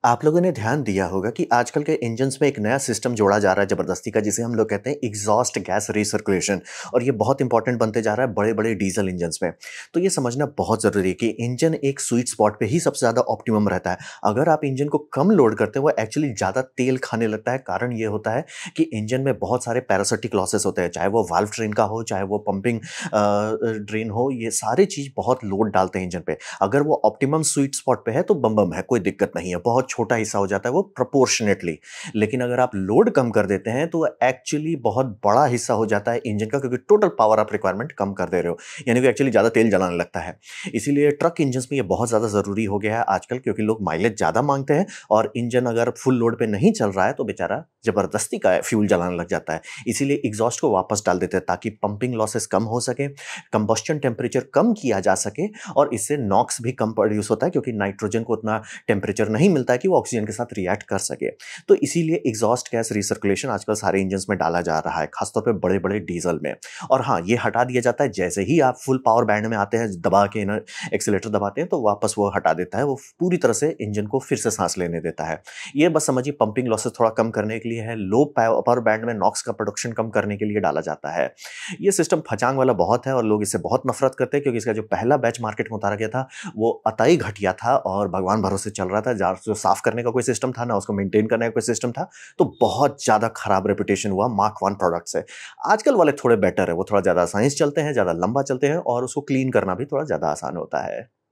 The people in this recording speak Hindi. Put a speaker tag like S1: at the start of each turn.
S1: आप लोगों ने ध्यान दिया होगा कि आजकल के इंजन्स में एक नया सिस्टम जोड़ा जा रहा है ज़बरदस्ती का, जिसे हम लोग कहते हैं एग्जॉस्ट गैस रीसर्कुलेशन। और ये बहुत इंपॉर्टेंट बनते जा रहा है बड़े-बड़े डीजल इंजन्स में। तो ये समझना बहुत ज़रूरी है कि इंजन एक स्वीट स्पॉट पे ही सबसे ज़्यादा ऑप्टिमम रहता है। अगर आप इंजन को कम लोड करते हैं, वो एक्चुअली ज़्यादा तेल खाने लगता है। कारण ये होता है कि इंजन में बहुत सारे पैरासिटिक लॉसेस होते हैं, चाहे वो वाल्व ट्रेन का हो, चाहे वो पंपिंग ड्रेन हो, ये सारी चीज़ बहुत लोड डालते हैं इंजन पे। अगर वो ऑप्टिमम स्वीट स्पॉट पे है तो बम-बम है, कोई दिक्कत नहीं है, बहुत छोटा हिस्सा हो जाता है वो प्रोपोर्शनेटली। लेकिन अगर आप लोड कम कर देते हैं तो एक्चुअली बहुत बड़ा हिस्सा हो जाता है इंजन का, क्योंकि टोटल पावर आप रिक्वायरमेंट कम कर दे रहे हो, यानी कि एक्चुअली ज़्यादा तेल जलाने लगता है। इसीलिए ट्रक इंजन्स में ये बहुत ज़्यादा ज़रूरी हो गया है आजकल, क्योंकि लोग माइलेज ज़्यादा मांगते हैं और इंजन अगर फुल लोड पे नहीं चल रहा है तो बेचारा ज़बरदस्ती का फ्यूल जलाने लग जाता है। इसीलिए एग्जॉस्ट को वापस डाल देते हैं ताकि पंपिंग लॉसेस कम हो सके, कंबस्शन टेम्परेचर कम किया जा सके और इससे नॉक्स भी कम प्रोड्यूस होता है, क्योंकि नाइट्रोजन को उतना टेम्परेचर नहीं मिलता है कि वो ऑक्सीजन के साथ रिएक्ट कर सके। तो इसीलिए एग्जॉस्ट गैस रिसर्कुलेशन आजकल सारे इंजन्स में डाला जा रहा है, खासतौर पे बड़े-बड़े डीजल में। और हाँ, ये हटा दिया जाता है जैसे ही आप फुल पावर बैंड में आते हैं, दबा के ना एक्सीलरेटर दबाते हैं तो वापस वो हटा देता है, वो पूरी तरह से इंजन को फिर से सांस लेने देता है। ये बस समझिए पंपिंग लॉसेस थोड़ा कम करने के लिए है, लो पावर बैंड में नॉक्स का प्रोडक्शन कम करने के लिए डाला जाता है। ये सिस्टम फचांग वाला बहुत है और लोग इससे बहुत नफरत करते हैं, क्योंकि इसका जो पहला बैच मार्केट में उतारा गया था वो अताई घटिया था और भगवान भरोसे चल रहा था। जो साफ करने का कोई सिस्टम था ना, उसको मेंटेन करने का कोई सिस्टम था, तो बहुत ज़्यादा खराब रेपुटेशन हुआ मार्क 1 प्रोडक्ट से। आजकल वाले थोड़े बेटर है, वो थोड़ा ज़्यादा आसानी से चलते हैं, ज़्यादा लंबा चलते हैं और उसको क्लीन करना भी थोड़ा ज़्यादा आसान होता है।